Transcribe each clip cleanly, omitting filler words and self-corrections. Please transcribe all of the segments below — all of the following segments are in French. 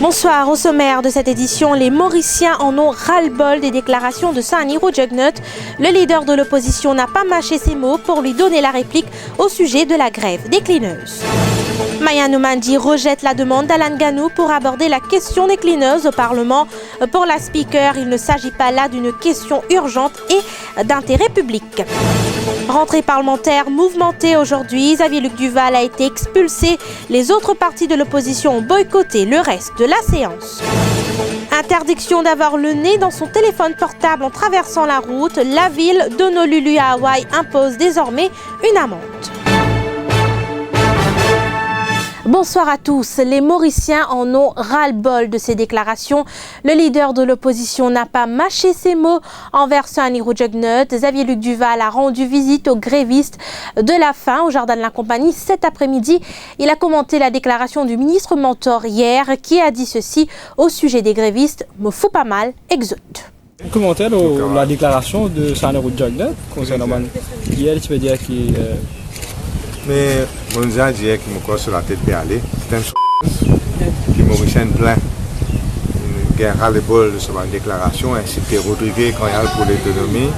Bonsoir, au sommaire de cette édition, les Mauriciens en ont ras-le-bol des déclarations de Saniro Jugnut. Le leader de l'opposition n'a pas mâché ses mots pour lui donner la réplique au sujet de la grève des cleaners. Maya Noumanji rejette la demande d'Alan Ganou pour aborder la question des cleaners au Parlement. Pour la speaker, il ne s'agit pas là d'une question urgente et d'intérêt public. Rentrée parlementaire mouvementée aujourd'hui, Xavier-Luc Duval a été expulsé. Les autres partis de l'opposition ont boycotté le reste de la séance. Interdiction d'avoir le nez dans son téléphone portable en traversant la route. La ville d'Honolulu à Hawaï impose désormais une amende. Bonsoir à tous. Les Mauriciens en ont ras-le-bol de ces déclarations. Le leader de l'opposition n'a pas mâché ses mots envers Saniro Jugnut. Xavier-Luc Duval a rendu visite aux grévistes de la faim au Jardin de la Compagnie cet après-midi. Il a commenté la déclaration du ministre Mentor hier qui a dit ceci au sujet des grévistes. Me fout pas mal, exote. Un commentaire la déclaration de Saniro Jugnut concernant hier, tu veux dire qu'il... Mais mon disant hier qui me croit sur la tête pour aller, c'est un qui Mauricien plein. Il a ras-le-bol sur ma déclaration, incité Rodriguez quand il y a pour l'autonomie,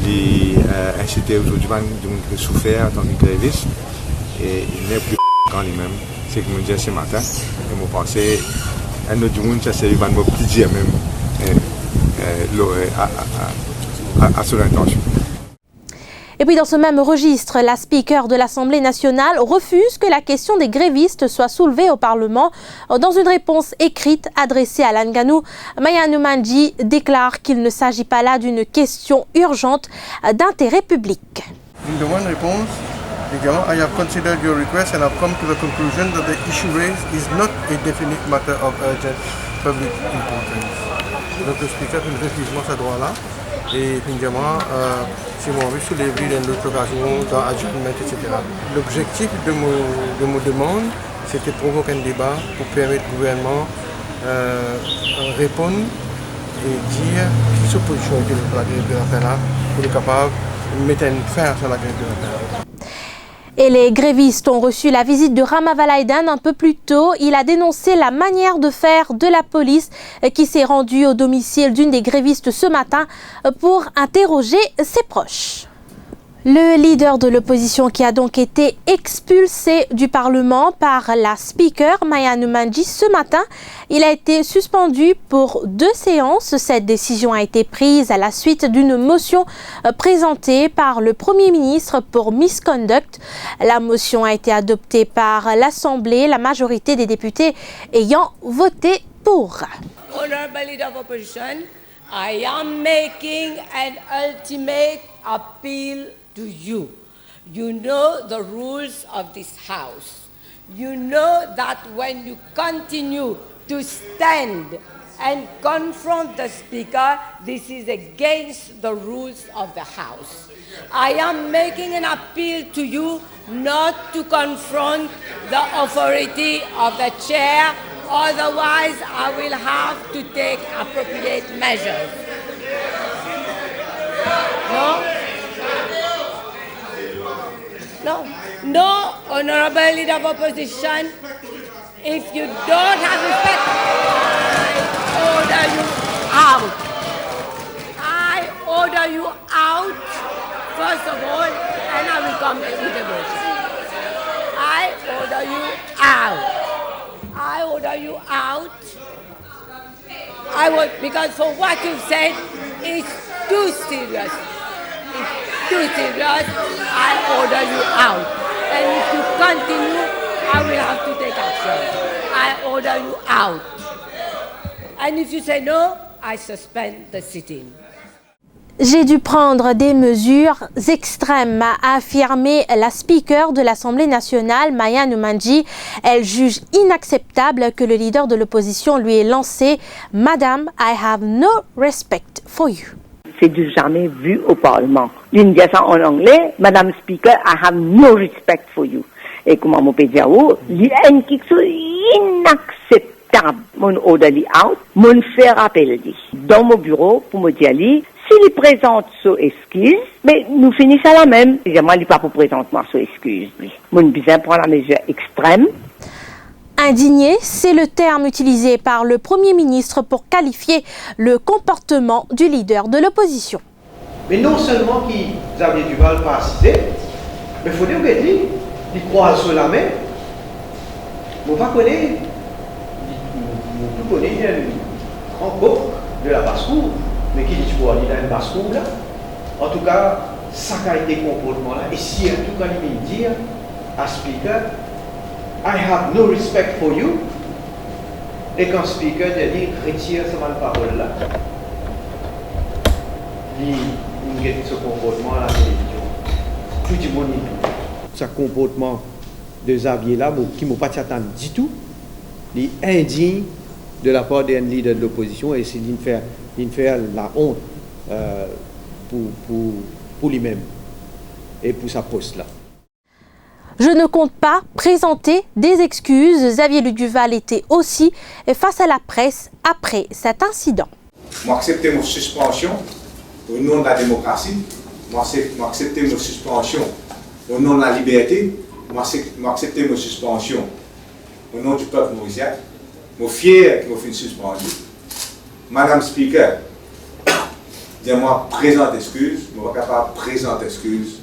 il a incité aujourd'hui de souffrir en tant que gréviste et il n'est plus quand lui-même. C'est ce que je me disais ce matin. Et je pensais un autre monde, ça c'est un plaisir même à son intention. Et puis dans ce même registre, la speaker de l'Assemblée nationale refuse que la question des grévistes soit soulevée au Parlement. Dans une réponse écrite adressée à Alan Ganou, Maya Noumanji déclare qu'il ne s'agit pas là d'une question urgente d'intérêt public. In the one response, I have considered your request and have come to the conclusion that the issue raised is not a definite matter of urgent public importance. Donc le speaker refuse ce droit-là. Et évidemment, si moi je soulève dans d'autres occasions, dans adjournment, etc. L'objectif de mon demande, c'était de provoquer un débat pour permettre au gouvernement de répondre et dire qui s'opposition à la grève de la faim là, pour être capable de mettre une fin sur la grève de la faim. Et les grévistes ont reçu la visite de Rama Valaïdan un peu plus tôt. Il a dénoncé la manière de faire de la police qui s'est rendue au domicile d'une des grévistes ce matin pour interroger ses proches. Le leader de l'opposition qui a donc été expulsé du Parlement par la speaker Maya Noumanji ce matin, il a été suspendu pour 2 séances. Cette décision a été prise à la suite d'une motion présentée par le Premier ministre pour misconduct. La motion a été adoptée par l'Assemblée, la majorité des députés ayant voté pour. Honorable Leader of Opposition, I am making an ultimate appeal to you. You know the rules of this House. You know that when you continue to stand and confront the Speaker, this is against the rules of the House. I am making an appeal to you not to confront the authority of the Chair, otherwise I will have to take appropriate measures. No? No, Honorable Leader of Opposition, if you don't have respect, I order you out. I order you out, first of all, and I will come with a motion. I order you out. I order you out. Because for what you've said is too serious. Too serious, I order you out. And if you continue, I will have to take action. I order you out. And if you say no, I suspend the sitting. J'ai dû prendre des mesures extrêmes, a affirmé la speaker de l'Assemblée nationale, Maya Noumanji. Elle juge inacceptable que le leader de l'opposition lui ait lancé « Madame, I have no respect for you ». C'est du jamais vu au Parlement. L'une dit ça en anglais, Madame Speaker, I have no respect for you. Et comment on peut dire, il y a une chose inacceptable. Mon order out, mon faire appel dans mon bureau pour me dire, s'il présente son excuse, mais nous finissons à la même. Moi, il n'est pas pour présenter moi son excuse. Mon besoin prend la mesure extrême. Indigné, c'est le terme utilisé par le Premier ministre pour qualifier le comportement du leader de l'opposition. Mais non seulement qui Xavier Duval pas cité, mais il faut dire qu'il croise sur la main. On va connaître, on connaît un grand couple de la basse-cour, mais qui dit quoi, il a une basse-cour là. En tout cas, ça a été comportement là. Et si en tout cas il dit à Speaker, I have no respect for you. Et quand Speaker dit retire cette parole là, il get ce comportement à la télévision. Tout le monde dit ce comportement de Xavier là, qui ne m'a pas attendu du tout, il est indigne de la part d'un leader de l'opposition et c'est d'une faire la honte pour lui-même et pour sa poste là. Je ne compte pas présenter des excuses. Xavier Duval était aussi face à la presse après cet incident. Moi, accepter ma suspension au nom de la démocratie. Moi, accepter ma suspension au nom de la liberté. Moi, accepter ma suspension au nom du peuple mauricien. Je suis fier qu'il m'a fait une suspension. Madame Speaker, dis-moi, présente excuse. Je ne suis pas capable de présenter excuse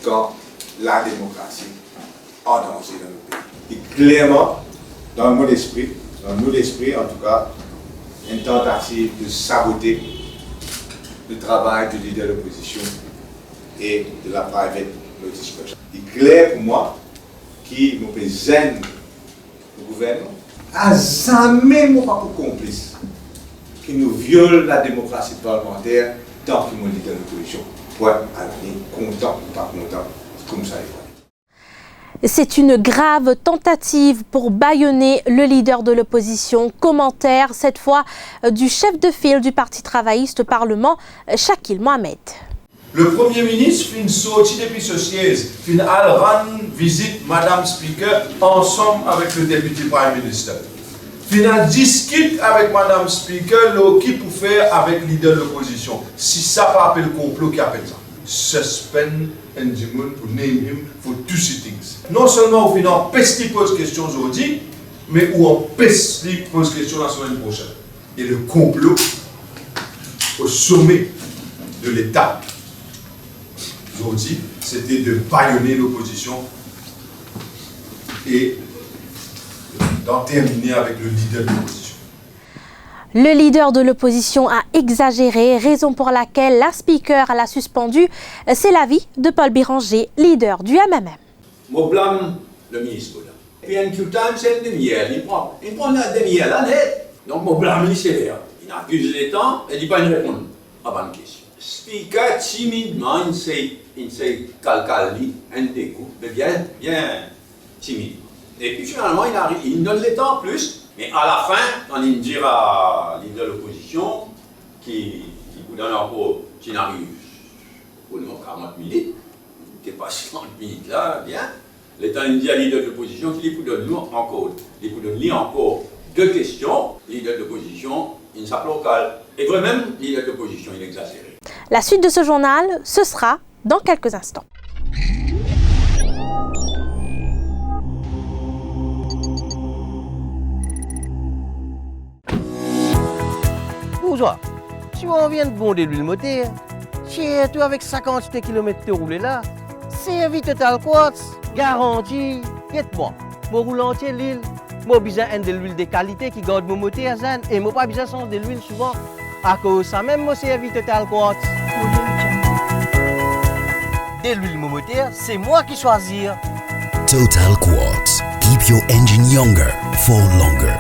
quand la démocratie en danger dans le pays. Et clairement, dans mon esprit, en tout cas, une tentative de saboter le travail du leader de l'opposition et de la private discussion. Il est clair pour moi qui me gêne le gouvernement a jamais mon pas pour complice qui nous viole la démocratie parlementaire tant que mon leader de l'opposition. Ouais, content ou pas content, comme ça. C'est une grave tentative pour bâillonner le leader de l'opposition. Commentaire, cette fois, du chef de file du Parti travailliste au Parlement, Shakil Mohamed. Le Premier ministre fait une sortie depuis ce siège, fait rendre visite Madame Speaker ensemble avec le député Prime Minister. Final discute avec Madame Speaker qui pour faire avec le leader de l'opposition. Si ça pas appelle le complot qui appelle ça. Suspend and demand pour name him for two sittings. Non seulement au final, peste qui pose question aujourd'hui, mais où on peste qui pose question la semaine prochaine. Et le complot au sommet de l'État aujourd'hui, c'était de bâillonner l'opposition et d'en terminer avec le leader de l'opposition. Le leader de l'opposition a exagéré, raison pour laquelle la speaker l'a suspendu. C'est l'avis de Paul Béranger, leader du MMM. Je blâme le ministre. Et puis, un Q-Time, c'est une demi-heure. Il prend la demi-heure là, net. Donc, je blâme le ministère. Il accuse les temps et il ne pas une réponse à bonne question. Speaker, timidement, il s'est calcalé, un découp, mais bien timide. Et puis, finalement, il donne les temps en plus. Mais à la fin, quand il dit à leader de l'opposition, qui vous donne encore, qui n'arrive pour 40 minutes, qui n'est pas 50 minutes là, bien, le temps il dit à leader de l'opposition qu'il vous donne encore, il vous donne encore deux questions, leader de l'opposition, il s'appelle local, et vraiment, leader de l'opposition, il exagère. La suite de ce journal, ce sera dans quelques instants. Bonjour. Si on vient de bonder l'huile moteur, tiens, toi avec 50 km de rouler là, servi Total Quartz, garantie, guette-moi. Mon roule entier l'huile, moi besoin de l'huile de qualité qui garde mon moteur zen et moi pas besoin de changer de l'huile souvent. À cause de ça même, moi servi Total Quartz. De l'huile mon moteur, c'est moi qui choisis. Total Quartz. Keep your engine younger for longer.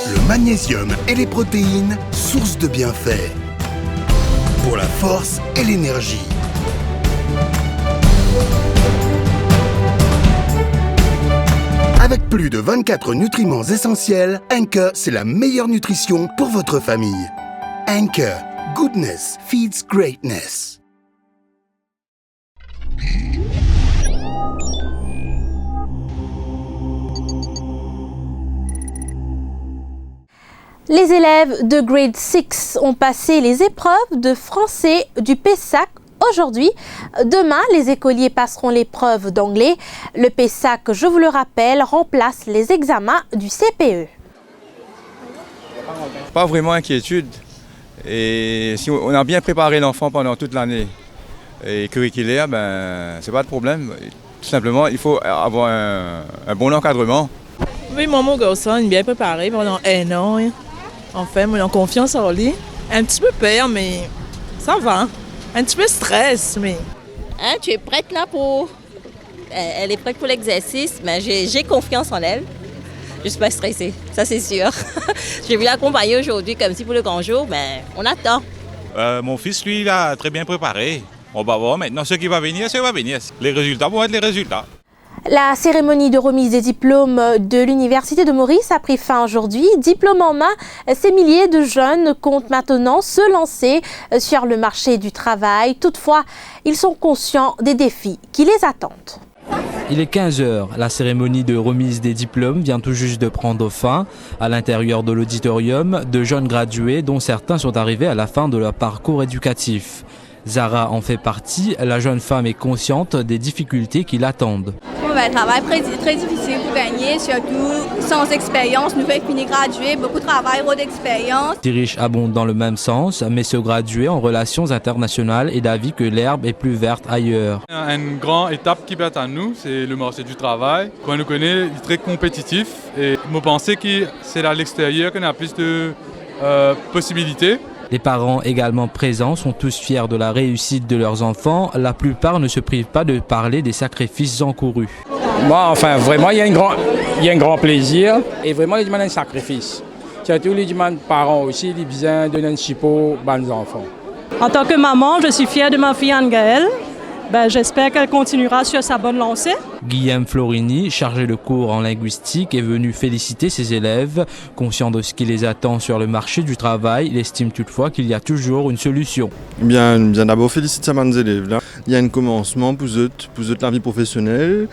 Le magnésium et les protéines, source de bienfaits. Pour la force et l'énergie. Avec plus de 24 nutriments essentiels, Anchor, c'est la meilleure nutrition pour votre famille. Anchor, goodness feeds greatness. Les élèves de grade 6 ont passé les épreuves de français du PESAC aujourd'hui. Demain, les écoliers passeront l'épreuve d'anglais. Le PESAC, je vous le rappelle, remplace les examens du CPE. Pas vraiment inquiétude. Et si on a bien préparé l'enfant pendant toute l'année et curriculaire, ben, c'est pas de problème. Tout simplement, il faut avoir un bon encadrement. Oui, mon garçon est bien préparé pendant 1 an. En fait, on a confiance en lui. Un petit peu peur, mais ça va. Un petit peu stress, mais... Hein, tu es prête là pour... Elle est prête pour l'exercice, mais j'ai confiance en elle. Je ne suis pas stressée, ça c'est sûr. Je vais l'accompagner aujourd'hui comme si pour le grand jour, mais on attend. Mon fils, lui, il a très bien préparé. On va voir maintenant ce qui va venir, ça va venir. Les résultats vont être les résultats. La cérémonie de remise des diplômes de l'Université de Maurice a pris fin aujourd'hui. Diplôme en main, ces milliers de jeunes comptent maintenant se lancer sur le marché du travail. Toutefois, ils sont conscients des défis qui les attendent. Il est 15h. La cérémonie de remise des diplômes vient tout juste de prendre fin. À l'intérieur de l'auditorium, de jeunes gradués dont certains sont arrivés à la fin de leur parcours éducatif. Zara en fait partie. La jeune femme est consciente des difficultés qui l'attendent. Un travail très difficile pour gagner, surtout sans expérience. Nous venons finir gradués, beaucoup de travail, beaucoup d'expérience. Tirish abonde dans le même sens, mais se graduer en relations internationales est d'avis que l'herbe est plus verte ailleurs. Une grande étape qui est à nous, c'est le marché du travail. Quand on nous connaît, il est très compétitif et je pense que c'est à l'extérieur qu'on a plus de possibilités. Les parents également présents sont tous fiers de la réussite de leurs enfants. La plupart ne se privent pas de parler des sacrifices encourus. Moi, enfin, vraiment, il y a un grand plaisir et vraiment, il y a un sacrifice. Surtout, les parents aussi, ils ont besoin de donner un chipo aux enfants. En tant que maman, je suis fière de ma fille Anne-Gaëlle. J'espère qu'elle continuera sur sa bonne lancée. Guillaume Florini, chargé de cours en linguistique, est venu féliciter ses élèves. Conscient de ce qui les attend sur le marché du travail, il estime toutefois qu'il y a toujours une solution. Bien d'abord féliciter mes élèves. Là. Il y a un commencement pour eux la vie professionnelle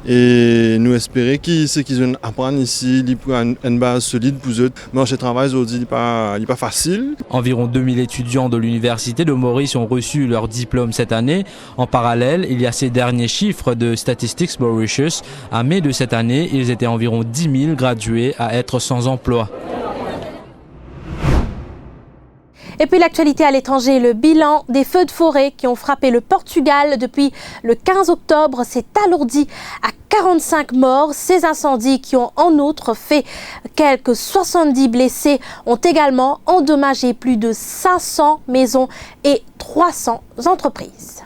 et nous espérer que ce qu'ils apprennent ici, ils prennent une base solide pour eux. Le marché du travail aujourd'hui n'est pas facile. Environ 2000 étudiants de l'Université de Maurice ont reçu leur diplôme cette année. En parallèle, il y a ces derniers chiffres de Statistics Mauritius. À mai de cette année, ils étaient environ 10 000 gradués à être sans emploi. Et puis l'actualité à l'étranger, le bilan des feux de forêt qui ont frappé le Portugal depuis le 15 octobre s'est alourdi à 45 morts. Ces incendies qui ont en outre fait quelques 70 blessés ont également endommagé plus de 500 maisons et 300 entreprises.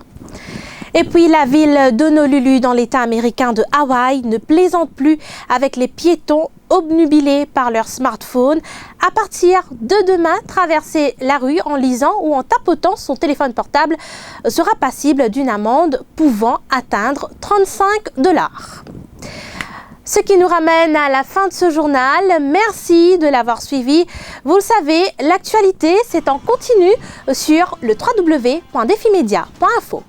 Et puis la ville d'Honolulu dans l'État américain de Hawaï ne plaisante plus avec les piétons obnubilés par leur smartphone. À partir de demain, traverser la rue en lisant ou en tapotant son téléphone portable sera passible d'une amende pouvant atteindre 35 $. Ce qui nous ramène à la fin de ce journal. Merci de l'avoir suivi. Vous le savez, l'actualité c'est en continu sur le www.defimedia.info.